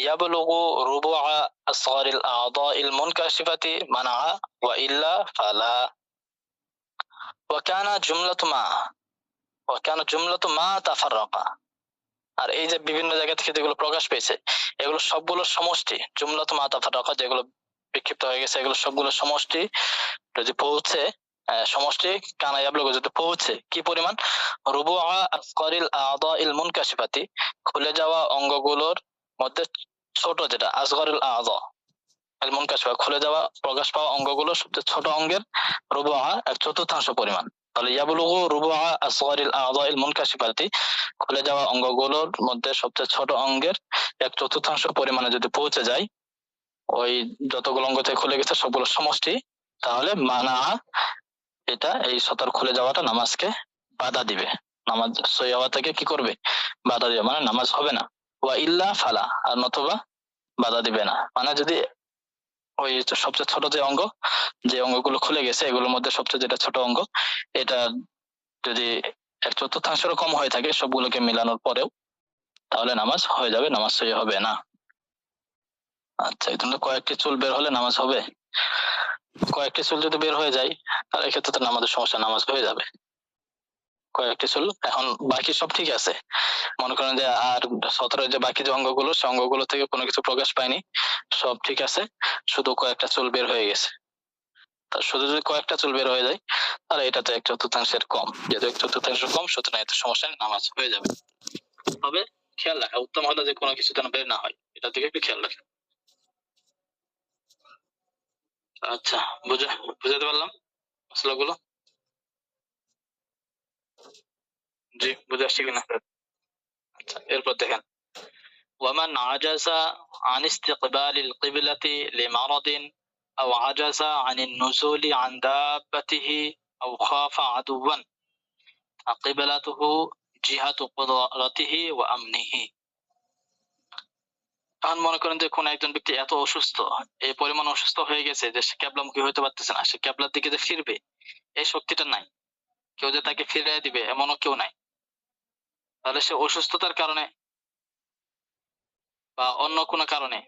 يبلغ ربع أصغر الأعضاء المنكشفة منعا وإلا فلا وكان جملة ما تفرق আর এই যে বিভিন্ন জায়গা থেকে যেগুলো প্রকাশ পেয়েছে, এগুলো সবগুলো সমষ্টি, জুমলাত মা তাফাররাকা যেগুলো বিক্ষিপ্ত হয়ে গেছে, এগুলো সবগুলো সমষ্টি যদি পৌঁছে, সমষ্টি কানা ইয়াবলুগু যদি পৌঁছে কি পরিমাণ, রুবুআ আসগারিল আ'দাইল মুনকাশিফাতি খুলে যাওয়া অঙ্গগুলোর মধ্যে ছোট যেটা, আসগারিল আ'দা আল মুনকাশিফা খুলে যাওয়া প্রকাশ পাওয়া অঙ্গগুলো সবচেয়ে ছোট অঙ্গের রুবুআ 1/4 পরিমাণ, তাহলে ইয়াবলুগু রুবুআ আসগারিল আ'দাইল মুনকাশিফাতি খুলে যাওয়া অঙ্গগুলোর মধ্যে সবচেয়ে ছোট অঙ্গের 1/4 পরিমাণে যদি পৌঁছে যায়, ওই যতগুলো অঙ্গ থেকে খুলে গেছে সবগুলো সমষ্টি, তাহলে মানা, এটা এই সতর খুলে যাওয়াটা নামাজকে বাধা দিবে, নামাজ সহি হওয়া থেকে কি করবে, বাধা দিবে, মানে নামাজ হবে না। ওয়া ইল্লা ফালা, আর নতুবা বাধা দিবে না, মানে যদি ওই সবচেয়ে ছোট যে অঙ্গ, যে অঙ্গগুলো খুলে গেছে এগুলোর মধ্যে সবচেয়ে যেটা ছোট অঙ্গ, এটা যদি 1/4 কম হয়ে থাকে সবগুলোকে মিলানোর পরেও, তাহলে নামাজ হয়ে যাবে, নামাজ সহি হবে না। আচ্ছা, কিন্তু কয়েকটি চুল বের হলে নামাজ হবে? কয়েকটি চুল যদি বের হয়ে যায় তাহলে এক্ষেত্রে তো নামাজের সমস্যা, নামাজ হয়ে যাবে। কয়েকটি চুল, এখন বাকি সব ঠিক আছে, মনে করেন যে আর সতেরো যে বাকি যে অঙ্গগুলো, সে অঙ্গগুলো থেকে কোনো কিছু প্রকাশ পায়নি, সব ঠিক আছে, শুধু কয়েকটা চুল বের হয়ে গেছে, তা শুধু যদি কয়েকটা চুল বের হয়ে যায় তাহলে এটা তো 1/4 কম, যেহেতু 1/4 কম, সুতরাং এত সমস্যা নেই, নামাজ হয়ে যাবে। তবে খেয়াল রাখা উত্তম হলো যে কোনো কিছু যেন বের না হয়, এটা দিকে একটু খেয়াল রাখা। আচ্ছা, বুঝাতে পারলাম মশলাগুলো? জি, বুঝে আসছে কিনা? আচ্ছা, এরপর দেখেন, ومن عجز عن استقبال القبلة لمرض أو عجز عن النزول عن دابته أو خاف عدوا فقبلته جهة قدرته وأمنه। এখন মনে করেন যে কোন একজন ব্যক্তি এত অসুস্থ, এই পরিমাণ অসুস্থ হয়ে গেছে যে সে কেবলামুখী হইতে পারতেছে না, সে কেবলার দিকে যে ফিরবে এই শক্তিটা নাই, কেউ যে তাকে ফিরিয়ে দিবে এমনও কেউ নাই, তাহলে সে অসুস্থতার কারণে বা অন্য কোনো কারণে,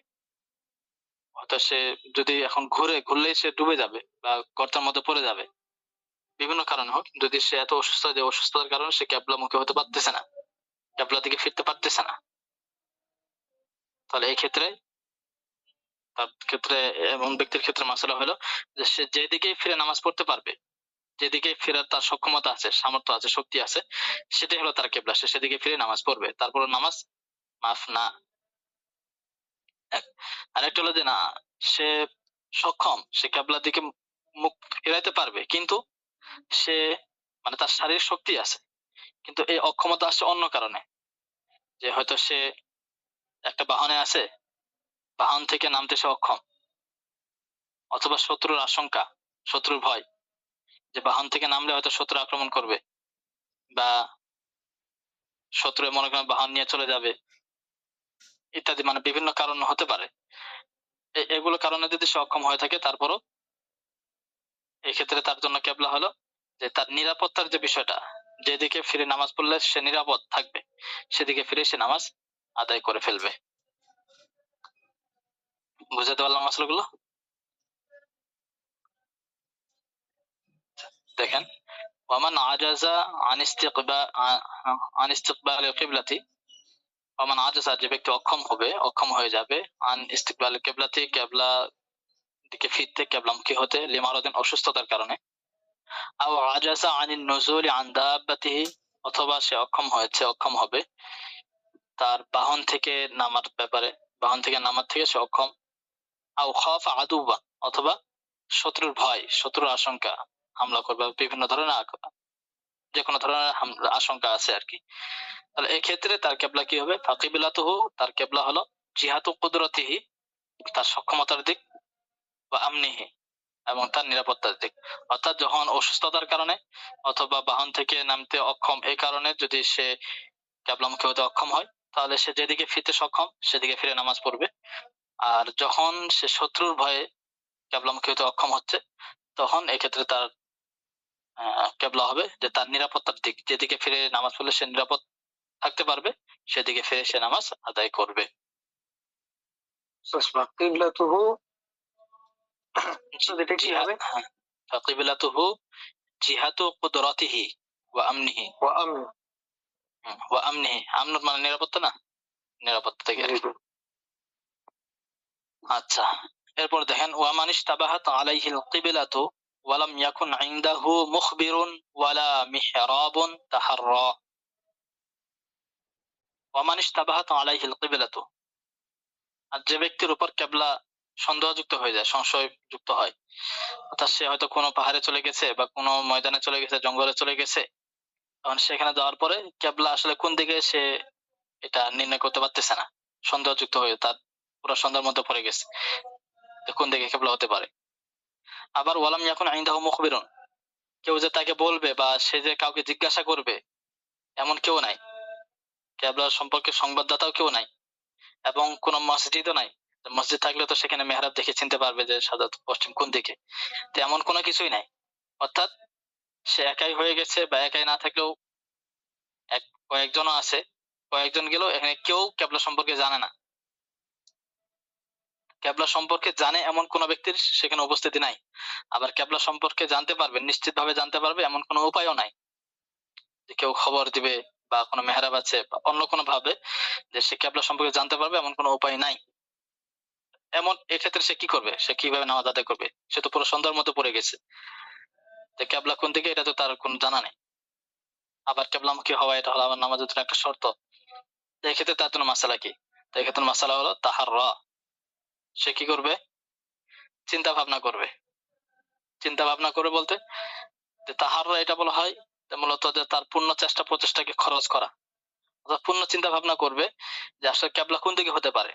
হয়তো সে যদি এখন ঘুরলেই সে ডুবে যাবে বা গর্তের মধ্যে পড়ে যাবে, বিভিন্ন কারণে হোক, যদি সে এত অসুস্থ যে অসুস্থতার কারণে সে ক্যাবলা মুখে হতে পারতেছে না, ক্যাবলা দিকে ফিরতে পারতেছে না, তাহলে এই ক্ষেত্রে তার ক্ষেত্রে এমন ব্যক্তির ক্ষেত্রে মাসালা হলো যে সে যেদিকেই ফিরে নামাজ পড়তে পারবে, যেদিকে ফেরার তার সক্ষমতা আছে, সামর্থ্য আছে, শক্তি আছে, সেটাই হলো তার কেবলা, সে সেদিকে ফিরে নামাজ পড়বে, তারপর নামাজ মাফ না। আরেকটা হলো যে না, সে সক্ষম, সে কেবলার দিকে মুখ ফেরাইতে পারবে, কিন্তু সে মানে তার শারীরিক শক্তি আছে, কিন্তু এই অক্ষমতা আসছে অন্য কারণে, যে হয়তো সে একটা বাহনে আছে, বাহন থেকে নামতে সে অক্ষম, অথবা শত্রুর আশঙ্কা, শত্রুর ভয়, যে বাহন থেকে নামলে হয়তো শত্রু আক্রমণ করবে, বা শত্রু মনে করেন বাহন নিয়ে চলে যাবে ইত্যাদি, মানে বিভিন্ন কারণ হতে পারে। এগুলো কারণে যদি সে অক্ষম হয়ে থাকে, তারপরও এই ক্ষেত্রে তার জন্য কেবলা হলো যে তার নিরাপত্তার যে বিষয়টা, যেদিকে ফিরে নামাজ পড়লে সে নিরাপদ থাকবে, সেদিকে ফিরে সে নামাজ আদায় করে ফেলবে। বুঝাতে পারলাম মাসলাগুলো? দেখেন, ওয়ামান আজাজা আন ইস্তিকবাল কিবলাতি, ওয়ামান আজাজা, যে ব্যক্তি অক্ষম হয়ে যাবে, আন ইস্তিকবাল কিবলাতি, কিবলা দিকে ফিরতে, কিবলামুখী হতে, লিমারাদিন, অসুস্থতার কারণে, আও আজাজা আনিন নুজুলি আন দাব্বাতিহি, অথবা সে অক্ষম হবে তার বাহন থেকে নামার ব্যাপারে, বাহন থেকে নামার থেকে সে অক্ষম, আও খাফা আদুবা, অথবা শত্রুর ভয়, শত্রুর আশঙ্কা, হামলা করবে, বিভিন্ন ধরনের যে কোনো ধরনের আশঙ্কা আছে আর কি, তাহলে এই ক্ষেত্রে তার কেবলা কি হবে? ফাকিবিলাতুহু, তার কেবলা হলো জিহাতু কুদরতিহি, তার সক্ষমতার দিক, বা আমনিহি, এবং তার নিরাপত্তার দিক। অর্থাৎ যখন অসুস্থতার কারণে অথবা বাহন থেকে নামতে অক্ষম, এই কারণে যদি সে কেবলামুখী হতে অক্ষম হয়, তাহলে সে যেদিকে ফিরতে সক্ষম সেদিকে ফিরে নামাজ পড়বে। আর যখন সে শত্রুর ভয়ে কেবলামুখী হতে অক্ষম হচ্ছে, তখন এক্ষেত্রে তার কেবলা হবে যে তার নিরাপত্তার দিক, যেদিকে ফিরে নামাজ পড়লে সে নিরাপদ থাকতে পারবে, সেদিকে ফিরে সে নামাজ আদায় করবে। কিবলাতুহু এটা কি হবে? ফাকিবিলাতুহু জিহাতু কুদরাতিহি ওয়া আমনিহি, ওয়া আমন। ওয়া আমনিহি, আমন মানে নিরাপত্তা না, নিরাপত্তা থেকে আর কি। আচ্ছা, এরপর দেখেন, ওয়া মান ইশতাবাহাত আলাইহিল কিবলাতু ওয়া লাম ইয়াকুন ইনদাহু মুখবিরুন ওয়ালা মিহরাবুন তাহাররা। ওয়া মান ইশতাবাহাত আলাইহিল কিবলাতু, আর যে ব্যক্তির উপর কেবলা সন্দেহযুক্ত হয়ে যায়, সংশয়যুক্ত হয়, অর্থাৎ সে হয়তো কোনো পাহাড়ে চলে গেছে বা কোনো ময়দানে চলে গেছে, জঙ্গলে চলে গেছে, তখন সেখানে যাওয়ার পরে কেবলা আসলে কোন দিকে সে এটা নির্ণয় করতে পারতেছে না, সন্দেহযুক্ত হয়ে তার পুরো সন্দেহের মধ্যে পড়ে গেছে যে কোন দিকে কেবলা হতে পারে। আবার ওয়ালাম ইয়াকুন ইনদাহু মুখবিরুন, কেউ যে তাকে বলবে বা সে যে কাউকে জিজ্ঞাসা করবে, এমন কেউ নাই, কেবলা সম্পর্কে সংবাদদাতাও কেউ নাই, এবং কোন মসজিদও নাই, মসজিদ থাকলে তো সেখানে মেহরাব দেখে চিনতে পারবে যে সাধারণত পশ্চিম কোন দিকে, তো এমন কোনো কিছুই নাই। অর্থাৎ সে একাই হয়ে গেছে, বা একাই না থাকলেও কয়েকজনও আছে, কয়েকজন গেলেও এখানে কেউ কেবলা সম্পর্কে জানে না, কেবলা সম্পর্কে জানে এমন কোন ব্যক্তির সেখানে উপস্থিতি নাই। আবার কেবলা সম্পর্কে জানতে পারবে, নিশ্চিত ভাবে জানতে পারবে, এমন কোনো উপায়ও নাই যে কেউ খবর দিবে বা কোনো মেহরাব আছে বা অন্য কোনো ভাবে যে সে কেবলা সম্পর্কে জানতে পারবে, এমন কোনো উপায় নাই। এমন এক্ষেত্রে সে কি করবে? সে কিভাবে নামাজ আদায় করবে? সে তো পুরো সন্ধ্যার মধ্যে পড়ে গেছে, যে কেবলা কোন দিকে এটা তো তার কোনো জানা নেই। আবার কেবলামুখী হওয়া, এটা হলো আমার নামাজের জন্য একটা শর্ত। তো এক্ষেত্রে তার জন্য মাসালা কি? তো এক্ষেত্রে মাসালা হলো তাহাররা, সে কি করবে? চিন্তা ভাবনা করবে। চিন্তা ভাবনা করে বলতে যে তাহাররা এটা বলা হয় যে মূলত যে তার পূর্ণ চেষ্টা প্রচেষ্টাকে খরচ করা, অর্থাৎ পূর্ণ চিন্তা ভাবনা করবে যে আসলে কেবলা কোন দিকে হতে পারে,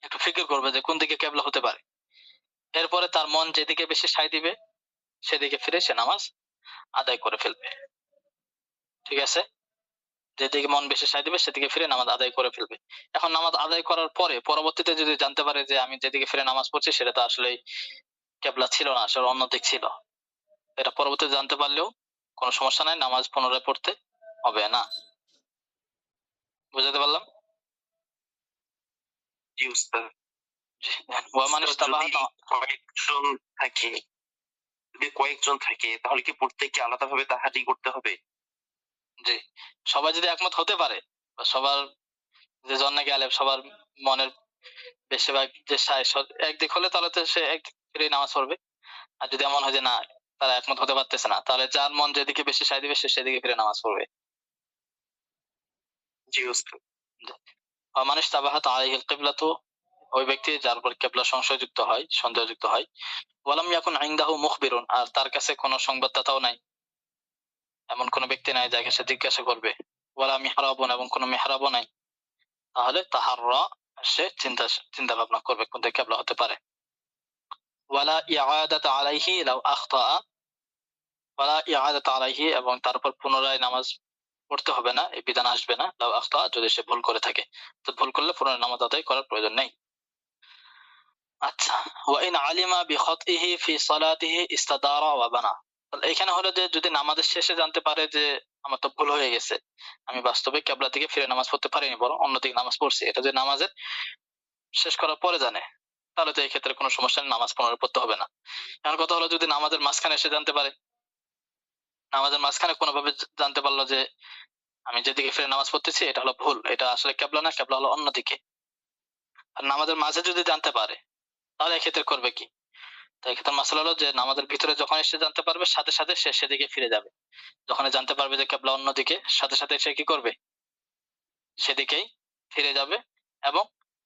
একটু ফিকির করবে যে কোন দিকে কেবলা হতে পারে। এরপরে তার মন যেদিকে বেশি সায় দিবে সেদিকে ফিরে সে নামাজ আদায় করে ফেলবে। ঠিক আছে? যেদিকে মন বেশি সায় দিবে সেদিকে ফিরে নামাজ আদায় করে ফেলবে। এখন নামাজ আদায় করার পরে পরবর্তীতে যদি জানতে পারে যে আমি যেদিকে ফিরে নামাজ পড়ছি সেটা তো আসলে কেবলা ছিল না, আসলে অন্য দিক ছিল, এটা পরবর্তীতে জানতে পারলেও কোনো সমস্যা নাই, নামাজ পুনরায় পড়তে হবে না। বুঝাতে পারলাম? জি উস্তাদ। ওয়া মান উস্তাদ, ইশতাবাহা যদি কয়েকজন থাকে, যদি কয়েকজন থাকে তাহলে কি প্রত্যেককে আলাদাভাবে তাহারি করতে হবে? জি, সবাই যদি একমত হতে পারে বা সবার যে জন্নাকে আলেম সবার মনের বেশিরভাগ যে একদিক হলে তাহলে তো সে একদিক ফিরে নামাজ পড়বে। আর যদি এমন হয় যে না তারা একমত হতে পারতেছে না তাহলে যার মন যেদিকে বেশি সায় দিবে সে সেদিকে ফিরে নামাজ পড়বে। জি উস্তাদ। মানুষ তাবাহাত আলাইহিল কিবলাতু, ওই ব্যক্তি যার উপর কিবলা সংশয়যুক্ত হয় সন্দেহযুক্ত হয়, ওয়ালাম ইয়াকুন ইনদাহু মুখবিরুন, আর তার কাছে কোনো সংবাদদাতাও নাই, এমন কোনো ব্যক্তি নাই যাকে সে জিজ্ঞাসা করবে, ওয়ালা মিহরাবুন, এবং কোনো মিহরাবও নাই, তাহলে তাহাররা, সে চিন্তা চিন্তা ভাবনা করবে কোন দিকে কিবলা হতে পারে। ওয়ালা ইয়াদাত আলাইহি লাউ আখতা, ওয়ালা ইয়াদাত আলাইহি, এবং তার উপর পুনরায় নামাজ পড়তে হবে না, এই বিধান আসবে না, লাউ আখতা, যদি সে ভুল করে থাকে, তো ভুল করলে পুনরায় নামাজ আদায় করার প্রয়োজন নেই। আচ্ছা, ওয়া ইন আলিমা বিখাতিহি ফি সালাতিহি ইস্তাদারা ওয়া বানা, তাহলে এখানে হলো যে যদি নামাজের শেষে জানতে পারে যে আমার তো ভুল হয়ে গেছে, আমি বাস্তবে কিবলা দিকে ফিরে নামাজ পড়তে পারিনি বরং অন্যদিকে নামাজ পড়ছি, এটা যদি নামাজের শেষ করার পরে জানে তাহলে তো এই ক্ষেত্রে কোনো সমস্যা নেই, নামাজ পুনরায় পড়তে হবে না। এখন কথা হলো যদি নামাজের মাঝখানে এসে জানতে পারে, নামাজের মাঝখানে কোনোভাবে জানতে পারলো যে আমি যেদিকে ফিরে নামাজ পড়তেছি এটা হলো ভুল, এটা আসলে কিবলা না, কিবলা হলো অন্যদিকে, আর নামাজের মাঝে যদি জানতে পারে তাহলে এক্ষেত্রে করবে কি? তো এক্ষেত্রে মাসালা হলো যে নামাজের ভিতরে যখন সে জানতে পারবে সাথে সাথে সে সেদিকে ফিরে যাবে, যখন জানতে পারবে যে কিবলা অন্যদিকে সাথে সাথে সে কি করবে, সেদিকেই ফিরে যাবে এবং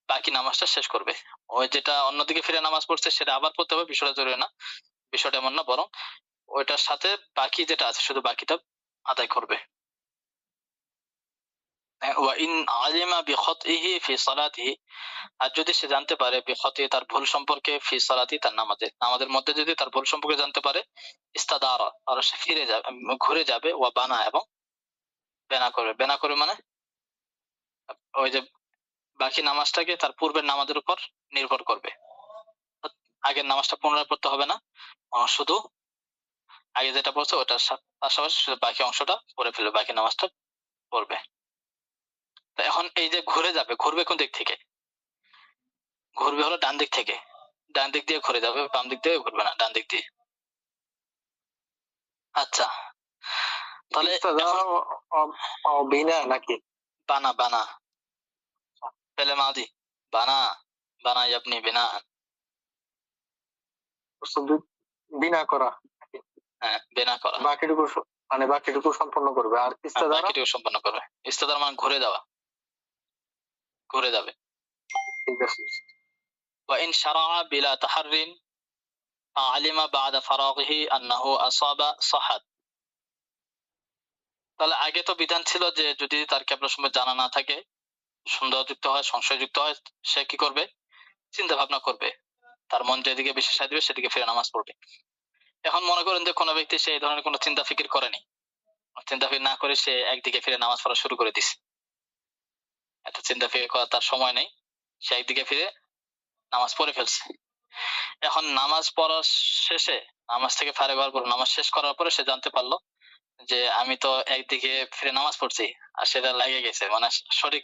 বাকি নামাজটা শেষ করবে। ওই যেটা অন্যদিকে ফিরে নামাজ পড়ছে সেটা আবার পড়তে হবে, বিষয়টা জরুরি না, বিষয়টা এমন না, বরং ওইটার সাথে বাকি যেটা আছে শুধু বাকিটা আদায় করবে। ওয়া ইন আলিমা বিখাতিহি ফি সালাতিহি, আর যদি সে জানতে পারে বিখতি, তার ভুল সম্পর্কে, ফি সালাতি, তার নামাজে, নামাজের মধ্যে যদি তার ভুল সম্পর্কে জানতে পারে, ইস্তাদারা, আর সে ফিরে যাবে, ঘুরে যাবে, ওয়া বানা, এবং বেনা করবে, বেনা করবে মানে ওই যে বাকি নামাজটাকে তার পূর্বের নামাজের উপর নির্ভর করবে, আগের নামাজটা পুনরায় পড়তে হবে না, শুধু আগে যেটা পড়ছে ওটার পাশাপাশি শুধু বাকি অংশটা পড়ে ফেলবে, বাকি নামাজটা পড়বে। তো এখন এই যে ঘুরে যাবে, ঘুরবে কোন দিক থেকে? ঘুরবে হলো ডান দিক থেকে, ডান দিক দিয়ে ঘুরে যাবে, বাম দিক দিয়ে ঘুরবে না, ডান দিক দিয়ে। আচ্ছা, তাহলে ইস্তাদারা ও বিনা নাকি? বানা, বানা পেলে মাদি, বানা, বানা আপনি বিনা, শুধু বিনা করা, হ্যাঁ বিনা করা, বাকিটুকু মানে বাকিটুকু সম্পন্ন করবে। আর আর ইস্তাদারা বাকিটিও সম্পন্ন করবে। ইস্তেদার মানে ঘুরে যাওয়া, ঘুরে যাবে। ঠিক আছে। وإن شرع بلا تحر علم بعد فراغه أنه أصاب صحت, তাহলে আগে তো বিধান ছিল যে যদি তার কিবলা সম্পর্কে জানা না থাকে, সন্দেহযুক্ত হয়, সংশয়যুক্ত হয়, সে কি করবে? চিন্তা ভাবনা করবে, তার মন যেদিকে বেশি সায় দিবে সেদিকে ফিরে নামাজ পড়বে। এখন মনে করেন যে কোনো ব্যক্তি সে এই ধরনের কোনো চিন্তা ফিকির করেনি, চিন্তা ফিকির না করে সে একদিকে ফিরে নামাজ পড়া শুরু করে দিছে, এত চিন্তা ফিকির করার তার সময় নেই, সে একদিকে ফিরে নামাজ পড়ে ফেলছে। এখন নামাজ পড়ার শেষে, নামাজ থেকে ফারেগ হওয়ার পর, নামাজ শেষ করার পরে সে জানতে পারলো যে আমি তো একদিকে ফিরে নামাজ পড়ছি, আর সেটা লেগে গেছে, মানে সঠিক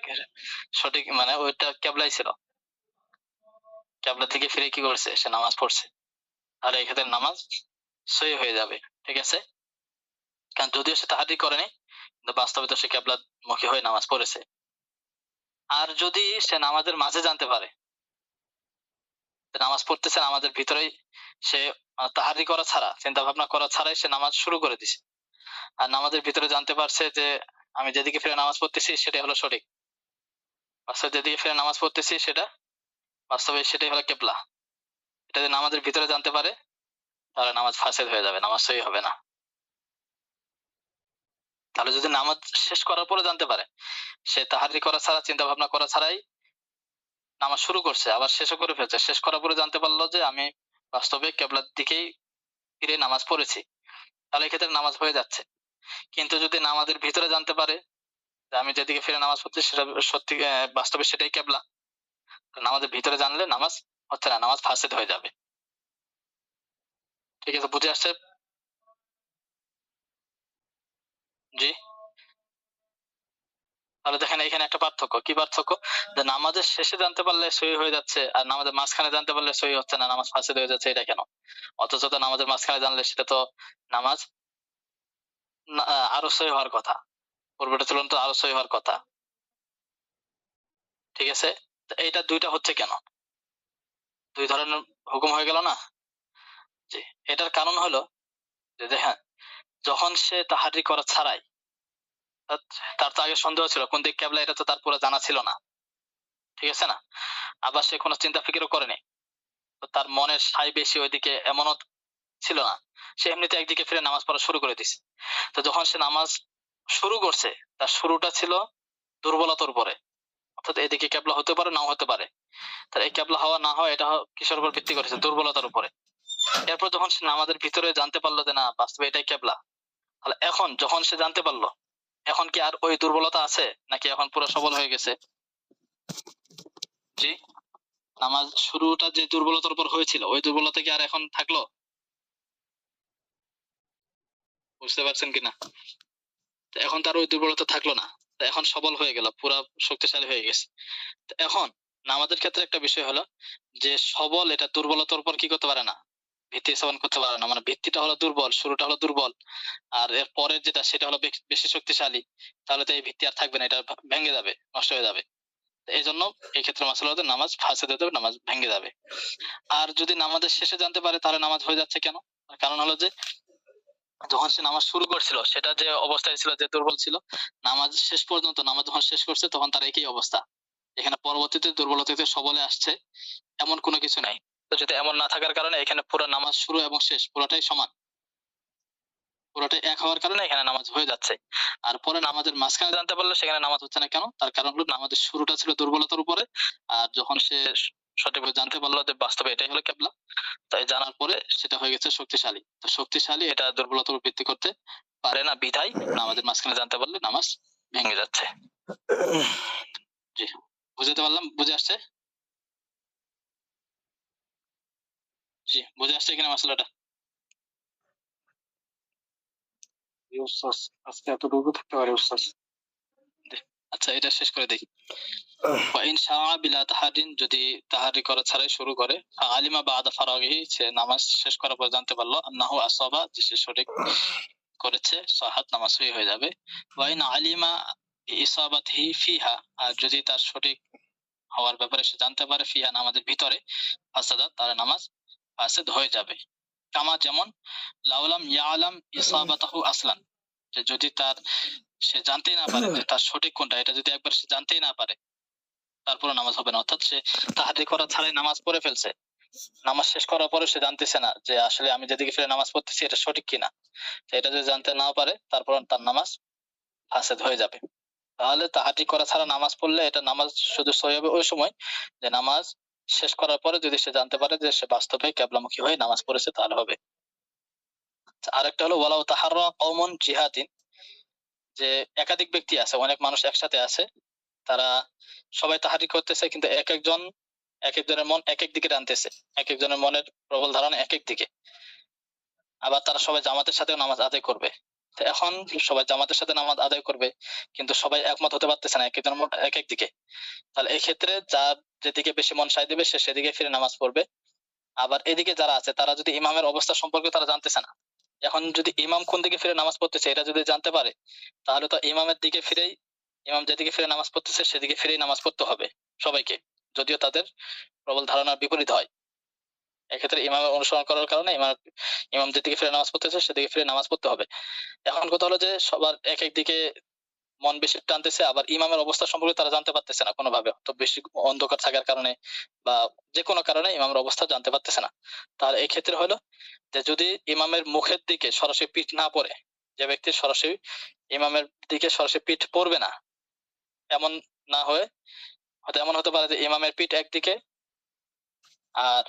সঠিক মানে ওইটা কেবলাই ছিল, কেবলা থেকে ফিরে কি করছে, সে নামাজ পড়ছে, আর এই ক্ষেত্রে নামাজ সহি হয়ে যাবে, ঠিক আছে, কারণ যদিও সে তাহারি করেনি কিন্তু বাস্তবে তো সে কেবলা মুখী হয়ে নামাজ পড়েছে। আর যদি সে নামাজের মাঝে জানতে পারে নামাজ পড়তেছে, নামাজের ভিতরেই সে তাহারি করা ছাড়া, চিন্তা ভাবনা করা ছাড়াই সে নামাজ শুরু করে দিছে, আর নামাজের ভিতরে জানতে পারছে যে আমি যেদিকে ফিরে নামাজ পড়তেছি সেটাই হলো সঠিক, বাস্তবে যেদিকে ফিরে নামাজ পড়তেছি সেটা বাস্তবে সেটাই হলো কেবলা, এটা যদি নামাজের ভিতরে জানতে পারে তাহলে নামাজ ফাসেদ হয়ে যাবে, নামাজ সহি হবে না। তাহলে যদি নামাজ শেষ করার পরে জানতে পারে, সে তাহারি করা ছাড়া, চিন্তা ভাবনা করা ছাড়াই নামাজ শুরু করছে, আবার শেষও করে ফেলছে, শেষ করার পরে জানতে পারলো যে আমি বাস্তবে কেবলার দিকেই ফিরে নামাজ পড়েছি, তাহলে এক্ষেত্রে নামাজ হয়ে যাচ্ছে। কিন্তু যদি নামাজের ভিতরে জানতে পারে যে আমি যেদিকে ফিরে নামাজ পড়ছি সেটা সত্যি বাস্তবে সেটাই কেবলা, নামাজের ভিতরে জানলে নামাজ হচ্ছে না, নামাজ ফাসেদ হয়ে যাবে। ঠিক আছে, বুঝে আসছে? জি, তাহলে দেখেন এখানে একটা পার্থক্য, কি পার্থক্য, যে নামাজের শেষে জানতে পারলে সহি হয়ে যাচ্ছে আর নামাজের মাঝখানে জানতে পারলে সহি হচ্ছে না, নামাজ ফাসিদ হয়ে যাচ্ছে, এটা কেন? অথচ তো নামাজের মাঝখানে জানলে সেটা তো নামাজ আরো সহি হওয়ার কথা, পূর্বটা তুলনায় তো আরো সহি হওয়ার কথা। ঠিক আছে, তো এইটা দুইটা হচ্ছে কেন, দুই ধরনের হুকুম হয়ে গেল না? জি, এটার কারণ হলো যে দেখেন, যখন সে তাহারি করা ছাড়াই, তার তো আগে সন্দেহ ছিল কোন দিক কেবলা, এটা তো তার পুরো জানা ছিল না, ঠিক আছে না? আবার সে কোনো চিন্তা ফিকিরও করেনি, তো তার মনের সাই বেশি ওইদিকে এমনও ছিল না, সে এমনিতে একদিকে ফিরে নামাজ পড়া শুরু করে দিছে। তো যখন সে নামাজ শুরু করছে, তার শুরুটা ছিল দুর্বলতার উপরে, অর্থাৎ এদিকে কেবলা হতে পারে নাও হতে পারে। তার এই কেবলা হওয়া না হয় এটা কিসের উপর ভিত্তি করেছে? দুর্বলতার উপরে। এরপর যখন সে নামাজের ভিতরে জানতে পারলো যে না বাস্তবে এটাই কেবলা, তাহলে এখন যখন সে জানতে পারলো, এখন কি আর ওই দুর্বলতা আছে নাকি এখন পুরো সবল হয়ে গেছে? জি, নামাজ শুরুটা যে দুর্বলতার উপর হয়েছিল ওই দুর্বলতা কি আর এখন থাকলো? বুঝতে পারছেন কিনা? তো এখন তার ওই দুর্বলতা থাকলো না, তো এখন সবল হয়ে গেল, পুরা শক্তিশালী হয়ে গেছে। তো এখন নামাজের ক্ষেত্রে একটা বিষয় হলো যে সবল এটা দুর্বলতার উপর কি করতে পারে না, ভিত্তি স্থাপন করতে পারে না, মানে ভিত্তিটা হলো দুর্বল, শুরুটা হলো দুর্বল, আর এর পরের যেটা সেটা হলো বেশি শক্তিশালী, তাহলে তো এই ভিত্তি আর থাকবে না, এটা ভেঙে যাবে, নষ্ট হয়ে যাবে। এই জন্য এই ক্ষেত্রে মাসালা হতে নামাজ ফাঁসে দিতে হবে, নামাজ ভেঙে যাবে। আর যদি নামাজের শেষে জানতে পারে তাহলে নামাজ হয়ে যাচ্ছে কেন? তার কারণ হলো যে যখন সে নামাজ শুরু করছিল সেটা যে অবস্থায় ছিল, যে দুর্বল ছিল, নামাজ শেষ পর্যন্ত নামাজ যখন শেষ করছে তখন তার একই অবস্থা। এখানে পরবর্তীতে দুর্বলতাতে সবলে আসছে এমন কোনো কিছু নাই। তো যদি এমন না থাকার কারণে এখানে পুরো নামাজ শুরু এবং শেষ পুরোটাই সমান, পুরোটাই এক হওয়ার কারণে এখানে নামাজ হয়ে যাচ্ছে। আর পরে নামাজের মাঝখানে জানতে পারলে সেখানে নামাজ হচ্ছে না কেন? তার কারণ হলো নামাজের শুরুটা ছিল দুর্বলতার উপরে, আর যখন সে সঠিকভাবে জানতে পারলো যে বাস্তবে এটাই হলো কেবলা, তাই জানার পরে সেটা হয়ে গেছে শক্তিশালী। তো শক্তিশালী এটা দুর্বলতার উপর ভিত্তি করতে পারে না, বিধায় নামাজের মাঝখানে জানতে পারলে নামাজ ভেঙে যাচ্ছে। জি, বুঝতে পারলাম? বুঝে আসছে? জি, বুঝে আসছে কিনা মশলাটা? উস্তাদ আজকে এতটুকু থাকতে পারে উস্তাদ। আচ্ছা, এটা শেষ করে দেখি। ওয়াইন শাআ বিলা তাহারিন, যদি তাহারি করা ছাড়াই শুরু করে, আলিমা বাদা ফারাগিহি, সে নামাজ শেষ করার পর জানতে পারলো, আন্নাহু আসাবা, যে সে সঠিক করেছে, সাহাত, নামাজ সহি হয়ে যাবে। ওয়াইন আলিমা ইসাবাতিহি ফিহা, আর যদি তার সঠিক হওয়ার ব্যাপারে সে জানতে পারে, ফিহা নামাজের ভিতরে, ফাসাদাত, তার নামাজ ফাসিদ হয়ে যাবে। কামা, যেমন, লাউলাম ইয়ালাম ইসাবাতাহু আসলান, যে যদি তার সে জানতেই না পারে যে তার সঠিক কোনটা, এটা যদি একবার সে জানতেই না পারে তারপরে নামাজ হবে না। অর্থাৎ সে তাহাজ্জুদ করা ছাড়াই নামাজ পড়ে ফেলছে, নামাজ শেষ করার পরে সে জানতেছে না যে আসলে আমি যেদিকে ফিরে নামাজ পড়তেছি এটা সঠিক কিনা, তো এটা যদি জানতে না পারে তারপর তার নামাজ ফাসেদ হয়ে যাবে। তাহলে তাহাজ্জুদ করা ছাড়া নামাজ পড়লে এটা নামাজ শুধু সহি হবে ওই সময় যে নামাজ শেষ করার পরে যদি সে জানতে পারে যে সে বাস্তবে কিবলামুখী হয়ে নামাজ পড়েছে, তাহলে হবে। আরেকটা হলো ওয়ালাউ তাহাররা কওমুন জিহাদিন, যে একাধিক ব্যক্তি আছে, অনেক মানুষ একসাথে আছে, তারা সবাই তাহারি করতেছে কিন্তু এক একজনের মন এক এক দিকে টানতেছে, এক একজনের মনের প্রবল ধারণা এক এক দিকে। আবার তারা সবাই জামাতের সাথে নামাজ আদায় করবে। তো এখন সবাই জামাতের সাথে নামাজ আদায় করবে কিন্তু সবাই একমত হতে পারতেছে না, এক একজনের মন এক এক দিকে। তাহলে এই ক্ষেত্রে যার যেদিকে বেশি মন সায় দেবে সে সেদিকে ফিরে নামাজ পড়বে। আবার এদিকে যারা আছে তারা যদি ইমামের অবস্থা সম্পর্কে তারা জানতেছে না, এখন যদি ইমাম কোন দিকে ফিরে নামাজ পড়তেছে এটা যদি জানতে পারে, তাহলে তো ইমামের দিকে ফিরেই, ইমাম যেদিকে ফিরে নামাজ পড়তেছে সেদিকে ফিরেই নামাজ পড়তে হবে সবাইকে, যদিও তাদের প্রবল ধারণার বিপরীত হয়। এক্ষেত্রে ইমামের অনুসরণ করার কারণে ইমাম যেদিকে ফিরে নামাজ পড়তেছে সেদিকে ফিরে নামাজ পড়তে হবে। এখন কথা হলো যে সবার এক এক দিকে মন বেশি টানতেছে, আবার ইমামের অবস্থা সম্পর্কে তারা জানতে পারতেছে না কোনোভাবে, তো বেশি অন্ধকার থাকার কারণে বা যে কোনো কারণে ইমামের অবস্থা জানতে পারতেছে না। তাহলে এই ক্ষেত্রে হলো যে যদি ইমামের মুখের দিকে সরাসরি পিঠ না পড়ে, যে ব্যক্তি সরাসরি ইমামের দিকে সরাসরি পিঠ পড়বে না, এমন না হয়ে হয়তো এমন হতে পারে যে ইমামের পিঠ একদিকে আর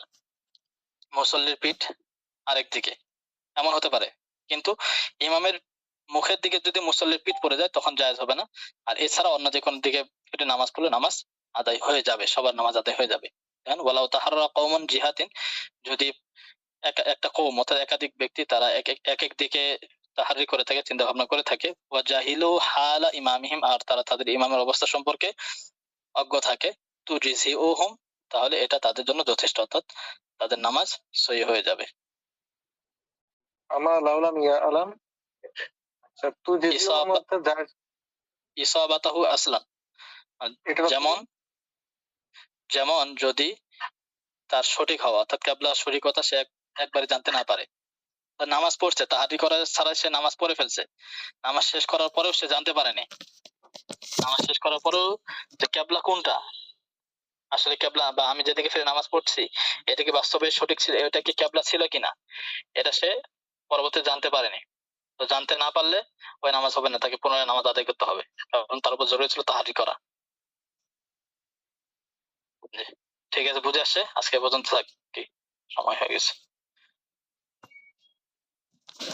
মুসল্লির পিঠ আরেক দিকে, এমন হতে পারে। কিন্তু ইমামের মুখের দিকে যদি মুসল্লির পিঠ পড়ে যায় তখন জায়েজ হবে না। আর এছাড়া অন্য যে কোনো দিকে পিঠে নামাজ পড়লে নামাজ আদায় হয়ে যাবে, সবার নামাজ আদায় হয়ে যাবে। দেখেন ওয়ালাউ তাহাররা কওমুন জিহাদিন, যদি একটা কওম অর্থাৎ একাধিক ব্যক্তি তারা এক এক দিকে তাহারি করে থাকে, চিন্তা ভাবনা করে থাকে, ওয়া জাহিলু হালা ইমামিহিম, আর তারা তাদের ইমামের অবস্থা সম্পর্কে অজ্ঞ থাকে, তুজিজিউহুম, তাহলে এটা তাদের জন্য যথেষ্ট, অর্থাৎ তাদের নামাজ সহি হয়ে যাবে। আমা লাউলাম ইয়া আলাম, আচ্ছা তুই যে ইসাবা- অর্থাৎ যার ইসাবাতাহু আসলান, এটা যেমন যেমন যদি তার সঠিক হওয়া, অর্থাৎ কেবলা সঠিকতা সে একবারে জানতে না পারে, তার নামাজ পড়ছে, তাহারি করার ছাড়া সে নামাজ পড়ে ফেলছে, নামাজ শেষ করার পরেও সে জানতে পারেনি, নামাজ শেষ করার পরেও যে কেবলা কোনটা, আসলে কেবলা বা আমি যেদিকে ফিরে নামাজ পড়ছি এটা কি বাস্তবে সঠিক ছিল, এটা কি কেবলা ছিল কিনা, এটা সে পরবর্তী জানতে পারেনি। তো জানতে না পারলে ওই নামাজ হবে না, তাকে পুনরায় নামাজ আদায় করতে হবে, কারণ তার উপর জরুরি ছিল তাহারি করা। জি, ঠিক আছে, বুঝে আসছে, আজকে এ পর্যন্ত থাকি, সময় হয়ে গেছে।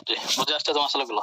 জি, বুঝে আসছে তোমার আসলে গুলো।